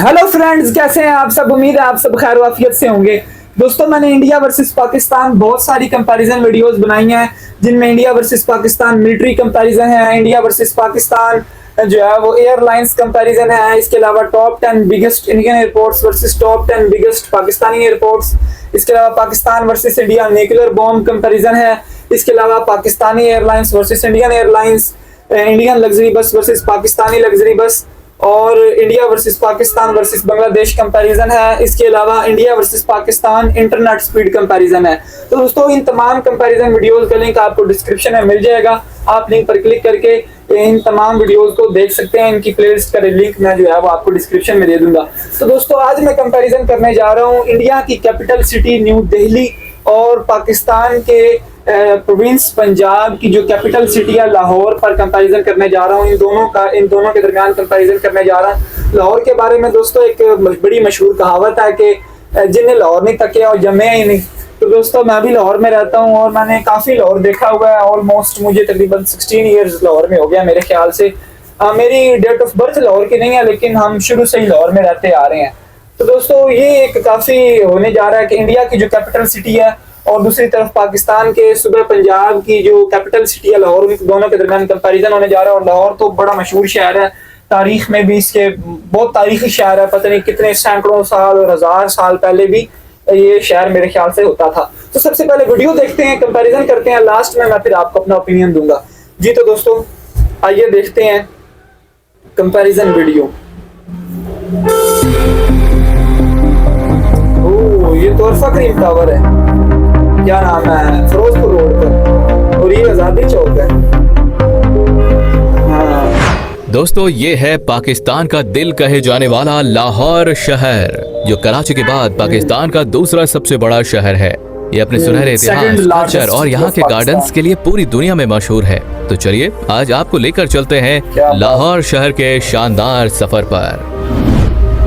Hello friends, कैसे हैं आप सब। उम्मीद है आप सब खैर वाफियत से होंगे। दोस्तों, मैंने इंडिया वर्सेस पाकिस्तान बहुत सारी कंपैरिजन वीडियोस बनाई हैं, जिनमें India versus Pakistan military comparison है, इंडिया वर्सेस पाकिस्तान जो है वो एयरलाइंस कंपैरिजन है, इसके अलावा top 10 biggest Indian airports versus top 10 biggest Pakistani airports, इसके अलावा Pakistan versus India nuclear bomb comparison है, इसके अलावा Pakistani airlines versus Indian airlines, Indian luxury bus versus Pakistani luxury bus, और India versus Pakistan versus Bangladesh comparison है। इसके अलावा India versus Pakistan internet speed comparison है। तो दोस्तों, इन तमाम कंपैरिजन वीडियोस का लिंक आपको डिस्क्रिप्शन में मिल जाएगा। आप लिंक पर क्लिक करके इन तमाम वीडियोस को देख सकते हैं। इनकी प्लेलिस्ट का लिंक मैं जो है वो आपको डिस्क्रिप्शन में दे दूंगा। तो दोस्तों, आज मैं कंपैरिजन करने जा रहा हूँ इंडिया की कैपिटल सिटी न्यू दिल्ली और पाकिस्तान के प्रोविंस पंजाब की जो कैपिटल सिटी है लाहौर पर कंपैरिजन करने जा रहा हूँ। इन दोनों के दरमियान कंपैरिजन करने जा रहा हूँ। लाहौर के बारे में दोस्तों एक बड़ी मशहूर कहावत है कि जिन्हें लाहौर नहीं तके और जमे ही नहीं। तो दोस्तों, मैं भी लाहौर में रहता हूँ और मैंने काफ़ी लाहौर देखा हुआ है। ऑलमोस्ट मुझे तकरीबन 16 ईयर्स लाहौर में हो गया मेरे ख्याल से। मेरी डेट ऑफ बर्थ लाहौर की नहीं है, लेकिन हम शुरू से ही लाहौर में रहते आ रहे हैं। तो दोस्तों, ये एक काफ़ी होने जा रहा है कि इंडिया की जो कैपिटल सिटी है और दूसरी तरफ पाकिस्तान के सूबे पंजाब की जो कैपिटल सिटी है लाहौर, दोनों के दरमियान कंपैरिजन होने जा रहा है। और लाहौर तो बड़ा मशहूर शहर है, तारीख में भी इसके बहुत तारीखी शहर है। पता नहीं कितने सैकड़ों साल और 1000 साल पहले भी ये शहर मेरे ख्याल से होता था। तो सबसे पहले वीडियो देखते हैं, कंपैरिजन करते हैं। लास्ट में मैं फिर आपको अपना ओपिनियन दूंगा जी। तो दोस्तों, आइए देखते हैं कंपैरिजन वीडियो। ओह, ये तोरफा क्रीम टावर है, क्या नाम है, फिरोजपुर रोड पर, और ये आजादी चौक है। हाँ। दोस्तों, ये है पाकिस्तान का दिल कहे जाने वाला लाहौर शहर, जो कराची के बाद पाकिस्तान का दूसरा सबसे बड़ा शहर है। ये अपने सुनहरे इतिहास, कल्चर और यहाँ के गार्डन्स के लिए पूरी दुनिया में मशहूर है। तो चलिए आज आपको लेकर चलते हैं लाहौर शहर के शानदार सफर पर।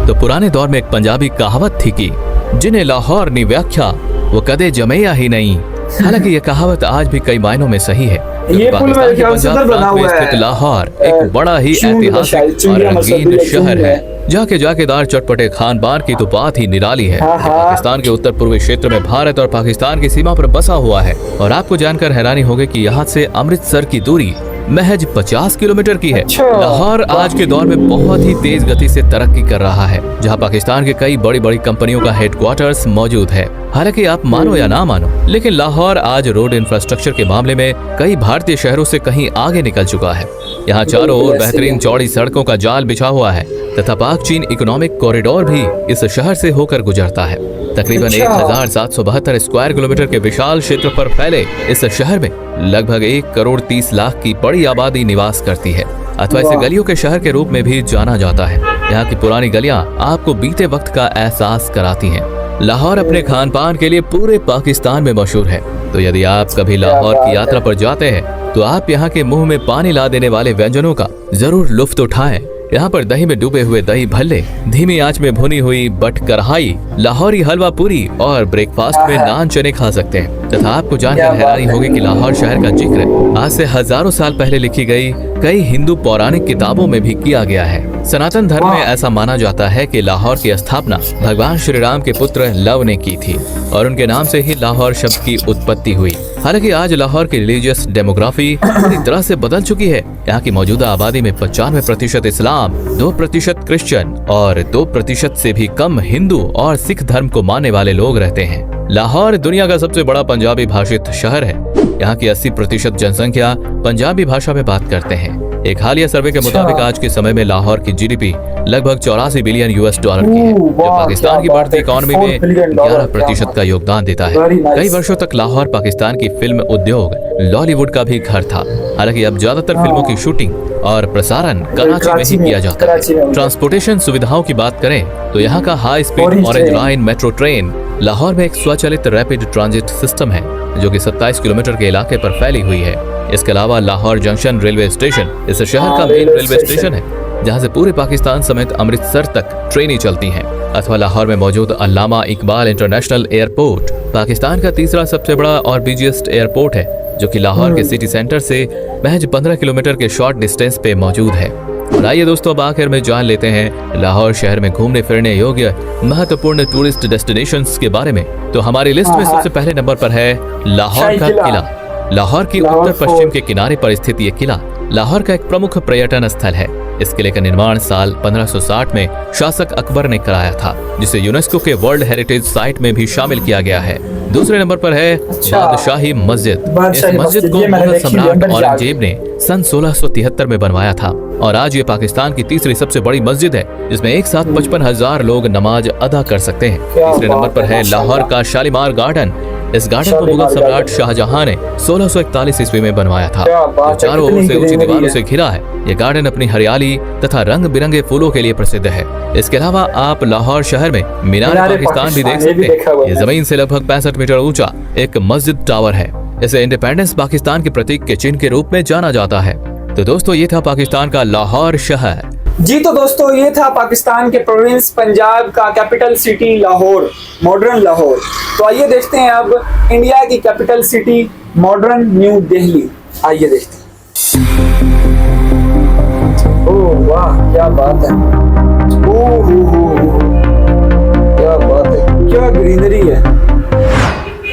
तो पुराने दौर में एक पंजाबी कहावत थी कि जिन्हें लाहौर नी व्याख्या वो कदे जमेया ही नहीं। हालांकि ये कहावत आज भी कई मायनों में सही है। ये पाकिस्तान के पंजाब प्रांत में स्थित लाहौर एक बड़ा ही ऐतिहासिक और रंगीन शहर है, जहाँ के जाकेदार चटपटे खान पान की तो बात ही निराली है। पाकिस्तान के उत्तर पूर्वी क्षेत्र में भारत और पाकिस्तान की सीमा पर बसा हुआ है। और आपको जानकर हैरानी होगी कि यहाँ से अमृतसर की दूरी महज 50 किलोमीटर की है। लाहौर आज के दौर में बहुत ही तेज गति से तरक्की कर रहा है, जहां पाकिस्तान के कई बड़ी बड़ी कंपनियों का हेडक्वार्टर्स मौजूद है। हालांकि आप मानो या ना मानो, लेकिन लाहौर आज रोड इंफ्रास्ट्रक्चर के मामले में कई भारतीय शहरों से कहीं आगे निकल चुका है। यहाँ चारों ओर बेहतरीन चौड़ी सड़कों का जाल बिछा हुआ है तथा पाक चीन इकोनॉमिक कॉरिडोर भी इस शहर से होकर गुजरता है। तकरीबन 1772 स्क्वायर किलोमीटर के विशाल क्षेत्र पर फैले इस शहर में लगभग 1 करोड़ 30 लाख की बड़ी आबादी निवास करती है, अथवा इसे गलियों के शहर के रूप में भी जाना जाता है। यहाँ की पुरानी गलियाँ आपको बीते वक्त का एहसास कराती हैं। लाहौर अपने खान पान के लिए पूरे पाकिस्तान में मशहूर है। तो यदि आप कभी लाहौर की यात्रा पर जाते हैं तो आप यहाँ के मुंह में पानी ला देने वाले व्यंजनों का जरूर लुत्फ उठाएं। यहाँ पर दही में डूबे हुए दही भल्ले, धीमी आंच में भुनी हुई बट कढ़ाई, लाहौरी हलवा पूरी और ब्रेकफास्ट में नान चने खा सकते हैं। तथा आपको जानकर हैरानी होगी कि लाहौर शहर का जिक्र आज से हजारों साल पहले लिखी गई कई हिंदू पौराणिक किताबों में भी किया गया है। सनातन धर्म में ऐसा माना जाता है कि लाहौर की स्थापना भगवान श्री राम के पुत्र लव ने की थी और उनके नाम से ही लाहौर शब्द की उत्पत्ति हुई। हालांकि आज लाहौर की रिलीजियस डेमोग्राफी पूरी तरह से बदल चुकी है। यहाँ की मौजूदा आबादी में 95% इस्लाम, 2% क्रिश्चियन और 2% से भी कम हिंदू और सिख धर्म को मानने वाले लोग रहते हैं। लाहौर दुनिया का सबसे बड़ा पंजाबी भाषित शहर है। यहाँ की 80% जनसंख्या पंजाबी भाषा में बात करते हैं। एक हालिया सर्वे के मुताबिक आज के समय में लाहौर की जीडीपी लगभग 84 बिलियन US डॉलर की है, जो पाकिस्तान की बढ़ती इकोनॉमी में 11% का योगदान देता है। कई वर्षों तक लाहौर पाकिस्तान की फिल्म उद्योग लॉलीवुड का भी घर था। हालांकि अब ज्यादातर फिल्मों की शूटिंग और प्रसारण कराची में ही किया जाता है। ट्रांसपोर्टेशन सुविधाओं की बात करें तो यहाँ का high speed orange line metro train Lahore में एक स्वचालित रैपिड ट्रांजिट सिस्टम है, जो कि 27 किलोमीटर के इलाके पर फैली हुई है। इसके अलावा लाहौर जंक्शन रेलवे स्टेशन इस शहर का मेन रेलवे स्टेशन है, जहां से पूरे पाकिस्तान समेत अमृतसर तक ट्रेनें चलती हैं। अथवा लाहौर में मौजूद अल्लामा इकबाल इंटरनेशनल एयरपोर्ट पाकिस्तान का तीसरा सबसे बड़ा और बिजिएस्ट एयरपोर्ट है, जो कि लाहौर के सिटी सेंटर से महज 15 किलोमीटर के शॉर्ट डिस्टेंस पे मौजूद है। और आइए दोस्तों, अब आखिर में जान लेते हैं लाहौर शहर में घूमने फिरने योग्य महत्वपूर्ण टूरिस्ट डेस्टिनेशंस के बारे में। तो हमारी लिस्ट में सबसे पहले नंबर पर है लाहौर का किला। लाहौर की उत्तर पश्चिम के किनारे पर स्थित ये किला लाहौर का एक प्रमुख पर्यटन स्थल है। इस किले का निर्माण साल 1560 में शासक अकबर ने कराया था, जिसे यूनेस्को के वर्ल्ड हेरिटेज साइट में भी शामिल किया गया है। दूसरे नंबर पर है बादशाही मस्जिद। इस मस्जिद को मुगल सम्राट औरंगजेब ने सन 1673 में बनवाया था और आज ये पाकिस्तान की तीसरी सबसे बड़ी मस्जिद है, जिसमें एक साथ 55,000 लोग नमाज अदा कर सकते हैं। तीसरे नंबर पर है लाहौर का शालीमार गार्डन। इस गार्डन को मुगल सम्राट शाहजहां ने 1641 ईस्वी में बनवाया था, जो चारों ओर से ऊंची दीवारों से घिरा है। ये गार्डन अपनी हरियाली तथा रंग बिरंगे फूलों के लिए प्रसिद्ध है। इसके अलावा आप लाहौर शहर में मीनार पाकिस्तान भी देख सकते हैं। ये जमीन से लगभग 65 मीटर ऊंचा एक मस्जिद टावर है। इसे इंडिपेंडेंस पाकिस्तान के प्रतीक के चिन्ह के रूप में जाना जाता है। तो दोस्तों, ये था पाकिस्तान का लाहौर शहर। जी तो दोस्तों, ये था पाकिस्तान के प्रोविंस पंजाब का capital city Lahore, modern Lahore. तो आइए देखते हैं अब इंडिया की capital city modern new Delhi. आइए देखते हैं। ओह वाह, क्या बात है। ओह क्या बात है, क्या ग्रीनरी है।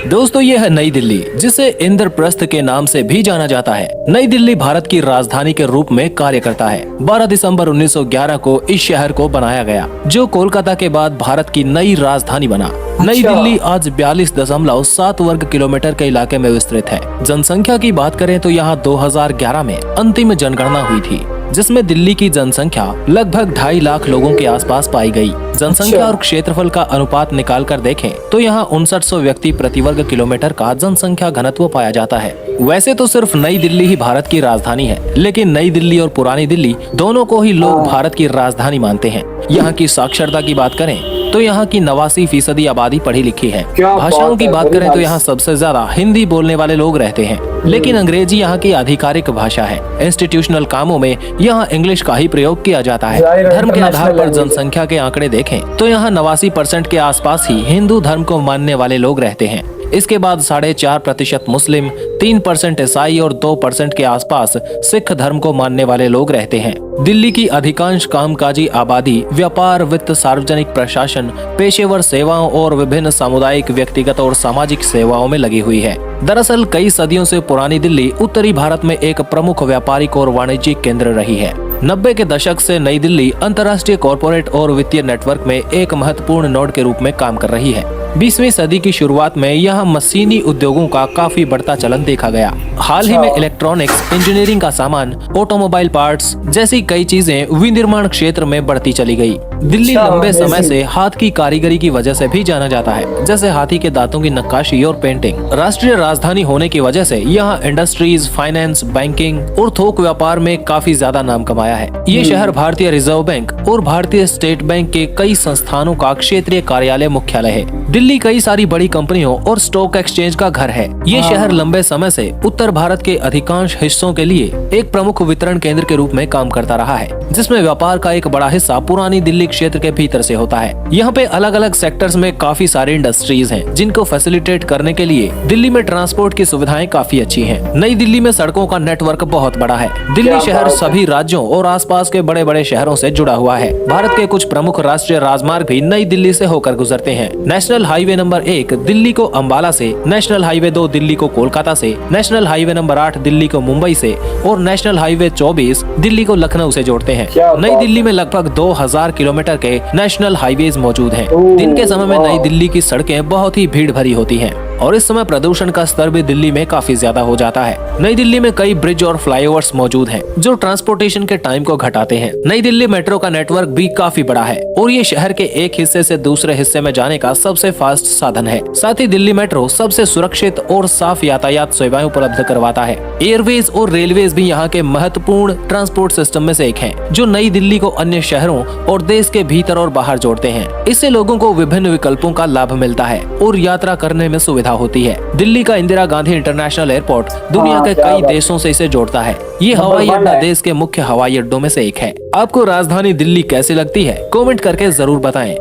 दोस्तों, ये है नई दिल्ली, जिसे इंद्रप्रस्थ के नाम से भी जाना जाता है। नई दिल्ली भारत की राजधानी के रूप में कार्य करता है। 12 दिसंबर 1911 को इस शहर को बनाया गया, जो कोलकाता के बाद भारत की नई राजधानी बना। नई दिल्ली आज 42.7 वर्ग किलोमीटर के इलाके में विस्तृत है। जनसंख्या की बात करें तो यहाँ 2011 में अंतिम जनगणना हुई थी, जिसमें दिल्ली की जनसंख्या लगभग 2.5 लाख लोगों के आसपास पाई गई। जनसंख्या और क्षेत्रफल का अनुपात निकाल कर देखें तो यहाँ 5900 व्यक्ति प्रति वर्ग किलोमीटर का जनसंख्या घनत्व पाया जाता है। वैसे तो सिर्फ नई दिल्ली ही भारत की राजधानी है, लेकिन नई दिल्ली और पुरानी दिल्ली दोनों को ही लोग भारत की राजधानी मानते हैं। यहाँ की साक्षरता की बात करें तो यहाँ की 89% आबादी पढ़ी लिखी है। भाषाओं की बात करें तो यहाँ सबसे ज्यादा हिंदी बोलने वाले लोग रहते हैं, लेकिन अंग्रेजी यहाँ की आधिकारिक भाषा है। इंस्टीट्यूशनल कामों में यहाँ इंग्लिश का ही प्रयोग किया जाता है। धर्म के आधार पर जनसंख्या के आंकड़े देखें तो यहाँ 89% के आसपास ही हिंदू धर्म को मानने वाले लोग रहते हैं। इसके बाद 4.5% मुस्लिम, 3% ईसाई और 2% के आसपास सिख धर्म को मानने वाले लोग रहते हैं। दिल्ली की अधिकांश कामकाजी आबादी व्यापार, वित्त, सार्वजनिक प्रशासन, पेशेवर सेवाओं और विभिन्न सामुदायिक, व्यक्तिगत और सामाजिक सेवाओं में लगी हुई है। दरअसल कई सदियों से पुरानी दिल्ली उत्तरी भारत में एक प्रमुख व्यापारिक और वाणिज्यिक केंद्र रही है। 90 के दशक से नई दिल्ली अंतर्राष्ट्रीय कॉरपोरेट और वित्तीय नेटवर्क में एक महत्वपूर्ण नोड के रूप में काम कर रही है। 20वीं सदी की शुरुआत में यहाँ मशीनी उद्योगों का काफी बढ़ता चलन देखा गया। हाल ही में इलेक्ट्रॉनिक्स, इंजीनियरिंग का सामान, ऑटोमोबाइल पार्ट्स जैसी कई चीजें विनिर्माण क्षेत्र में बढ़ती चली गई। दिल्ली लंबे समय से हाथ की कारीगरी की वजह से भी जाना जाता है, जैसे हाथी के दांतों की नक्काशी और पेंटिंग। राष्ट्रीय राजधानी होने की वजह से यहाँ इंडस्ट्रीज, फाइनेंस, बैंकिंग और थोक व्यापार में काफी ज्यादा नाम कमाया है। ये शहर भारतीय रिजर्व बैंक और भारतीय स्टेट बैंक के कई संस्थानों का क्षेत्रीय कार्यालय मुख्यालय है। दिल्ली कई सारी बड़ी कंपनियों और स्टॉक एक्सचेंज का घर है। ये शहर लंबे समय से उत्तर भारत के अधिकांश हिस्सों के लिए एक प्रमुख वितरण केंद्र के रूप में काम करता रहा है, जिसमें व्यापार का एक बड़ा हिस्सा पुरानी दिल्ली क्षेत्र के भीतर से होता है। यहाँ पे अलग अलग सेक्टर्स में काफी सारी इंडस्ट्रीज हैं, जिनको फैसिलिटेट करने के लिए दिल्ली में ट्रांसपोर्ट की सुविधाएं काफी अच्छी हैं। नई दिल्ली में सड़कों का नेटवर्क बहुत बड़ा है। दिल्ली शहर सभी राज्यों और आसपास के बड़े बड़े शहरों से जुड़ा हुआ है। भारत के कुछ प्रमुख राष्ट्रीय राजमार्ग भी नई दिल्ली से होकर गुजरते हैं। नेशनल हाईवे नंबर 1 दिल्ली को अंबाला से, नेशनल हाईवे 2 दिल्ली को कोलकाता से, नेशनल हाईवे नंबर 8 दिल्ली को मुंबई से और नेशनल हाईवे 24 दिल्ली को लखनऊ से जोड़ते हैं। नई दिल्ली में लगभग 2000 किलोमीटर के नेशनल हाईवेज मौजूद हैं। दिन के समय में नई दिल्ली की सड़कें बहुत ही भीड़ भरी होती हैं और इस समय प्रदूषण का स्तर भी दिल्ली में काफी ज्यादा हो जाता है। नई दिल्ली में कई ब्रिज और फ्लाईओवर्स मौजूद हैं, जो ट्रांसपोर्टेशन के टाइम को घटाते हैं। नई दिल्ली मेट्रो का नेटवर्क भी काफी बड़ा है और ये शहर के एक हिस्से से दूसरे हिस्से में जाने का सबसे फास्ट साधन है। साथ ही दिल्ली मेट्रो सबसे सुरक्षित और साफ यातायात सेवाएं उपलब्ध करवाता है। एयरवेज और रेलवेज भी यहाँ के महत्वपूर्ण ट्रांसपोर्ट सिस्टम में से एक है, जो नई दिल्ली को अन्य शहरों और देश के भीतर और बाहर जोड़ते हैं। इससे लोगों को विभिन्न विकल्पों का लाभ मिलता है और यात्रा करने में सुविधा होती है। दिल्ली का इंदिरा गांधी इंटरनेशनल एयरपोर्ट दुनिया के कई देशों से इसे जोड़ता है। ये हवाई अड्डा देश के मुख्य हवाई अड्डों में से एक है। आपको राजधानी दिल्ली कैसी लगती है? कमेंट करके जरूर बताएं।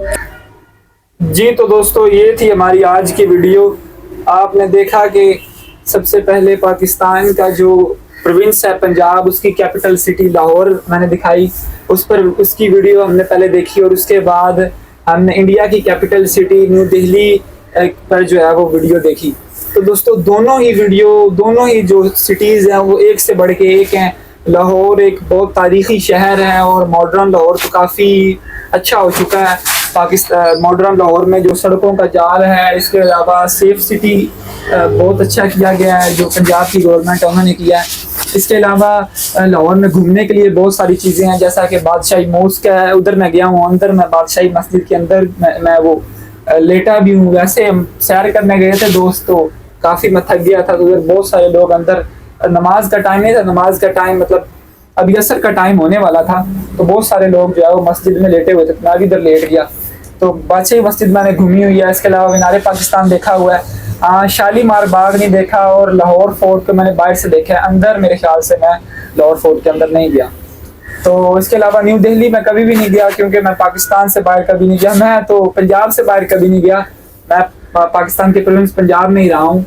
जी तो दोस्तों, ये थी हमारी आज की वीडियो। आपने देखा कि सबसे पहले पाकिस्तान का जो प्रोविंस है पंजाब, उसकी कैपिटल सिटी लाहौर मैंने दिखाई, उस पर उसकी वीडियो हमने पहले देखी, और उसके बाद हमने इंडिया की कैपिटल सिटी न्यू दिल्ली पर जो है वो वीडियो देखी। तो दोस्तों दोनों ही जो सिटीज़ हैं वो एक से बढ़ के एक हैं। लाहौर एक बहुत तारीखी शहर है और मॉडर्न लाहौर तो काफ़ी अच्छा हो चुका है। पाकिस्तान मॉडर्न लाहौर में जो सड़कों का जाल है, इसके अलावा सेफ सिटी बहुत अच्छा किया गया है जो पंजाब की गवर्नमेंट है उन्होंने किया है। इसके अलावा लाहौर में घूमने के लिए बहुत सारी चीज़ें हैं, जैसा कि बादशाही मॉस्क है, उधर मैं गया हूँ अंदर, मैं बादशाही मस्जिद के अंदर मैं वो लेटा भी हूँ। वैसे हम सैर करने गए थे दोस्त, तो काफ़ी मैं थक गया था, तो उधर बहुत सारे लोग अंदर, नमाज का टाइम नहीं था, नमाज का टाइम मतलब अभी असर का टाइम होने वाला था, तो बहुत सारे लोग जो है वो मस्जिद में लेटे हुए थे, मैं भी इधर लेट गया। तो बादशाही मस्जिद मैंने घूमी हुई है। इसके अलावा मीनार पाकिस्तान देखा हुआ है, शालीमार बाग नहीं देखा, और लाहौर फोर्ट को मैंने बाहर से देखा है, अंदर मेरे ख्याल से मैं लाहौर फोर्ट के अंदर नहीं गया। तो इसके अलावा न्यू दिल्ली में कभी भी नहीं गया, क्योंकि मैं पाकिस्तान से बाहर कभी नहीं गया, मैं तो पंजाब से बाहर कभी नहीं गया, मैं पाकिस्तान के प्रोविंस पंजाब में ही रहा हूँ।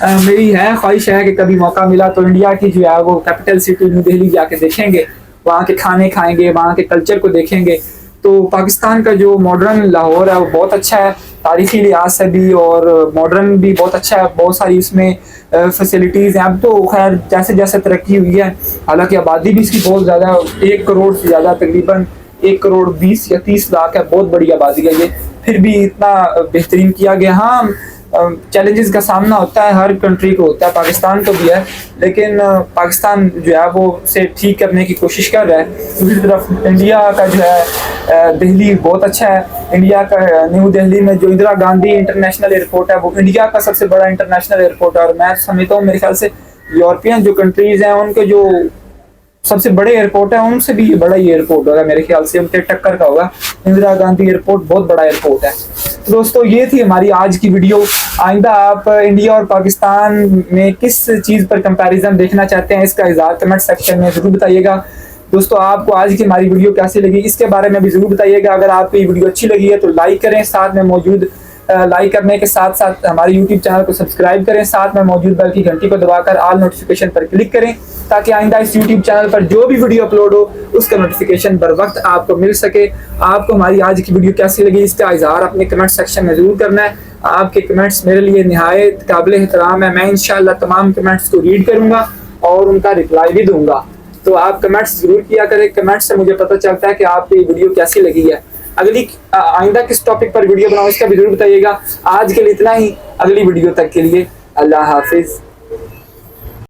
मेरी ख्वाहिश है कि कभी मौका मिला तो इंडिया की जो है वो कैपिटल सिटी न्यू दिल्ली जाके देखेंगे, वहाँ के खाने खाएंगे, वहाँ के कल्चर को देखेंगे। तो पाकिस्तान का जो मॉडर्न लाहौर है वो बहुत अच्छा है, तारीखी लिहाज से भी और मॉडर्न भी बहुत अच्छा है, बहुत सारी इसमें फैसिलिटीज़ हैं। अब तो खैर जैसे जैसे तरक्की हुई है, हालांकि आबादी भी इसकी बहुत ज़्यादा, 1 करोड़ से ज़्यादा, तकरीबन 1 करोड़ 20 या 30 लाख है, बहुत बड़ी आबादी है ये, फिर भी इतना बेहतरीन किया गया। हाँ, चैलेंजेस का सामना होता है, हर कंट्री को होता है, पाकिस्तान को भी है, लेकिन पाकिस्तान जो है वो उसे ठीक करने की कोशिश कर रहा है। दूसरी तरफ इंडिया का जो है दिल्ली बहुत अच्छा है। इंडिया का न्यू दिल्ली में जो इंदिरा गांधी इंटरनेशनल एयरपोर्ट है वो इंडिया का सबसे बड़ा इंटरनेशनल एयरपोर्ट है, और मैं समझता हूँ मेरे ख्याल से यूरोपियन जो कंट्रीज़ हैं उनके जो सबसे बड़े एयरपोर्ट है उनसे भी बड़ा ही एयरपोर्ट होगा मेरे ख्याल से, उनके टक्कर का होगा। इंदिरा गांधी एयरपोर्ट बहुत बड़ा एयरपोर्ट है। तो दोस्तों ये थी हमारी आज की वीडियो। आइंदा आप इंडिया और पाकिस्तान में किस चीज़ पर कंपैरिजन देखना चाहते हैं, इसका इज़हार कमेंट सेक्शन में ज़रूर बताइएगा। दोस्तों आपको आज की हमारी वीडियो कैसी लगी इसके बारे में भी ज़रूर बताइएगा। अगर आपको ये वीडियो अच्छी लगी है तो लाइक करें, साथ में मौजूद लाइक करने के साथ साथ हमारे YouTube चैनल को सब्सक्राइब करें, साथ में मौजूद बेल की घंटी को दबाकर ऑल नोटिफिकेशन पर क्लिक करें, ताकि आइंदा इस YouTube चैनल पर जो भी वीडियो अपलोड हो उसका नोटिफिकेशन बर वक्त आपको मिल सके। आपको हमारी आज की वीडियो कैसी लगी इसका इज़हार अपने कमेंट सेक्शन में ज़रूर करना है। आपके कमेंट्स मेरे लिए निहायत काबिल एहतराम है। मैं इंशाअल्लाह तमाम कमेंट्स को रीड करूँगा और उनका रिप्लाई भी दूंगा। तो आप कमेंट्स जरूर किया करें, कमेंट्स से मुझे पता चलता है कि आपको ये वीडियो कैसी लगी है। अगली आइंदा किस टॉपिक पर वीडियो बनाऊं इसका भी जरूर बताइएगा। आज के लिए इतना ही, अगली वीडियो तक के लिए अल्लाह हाफिज।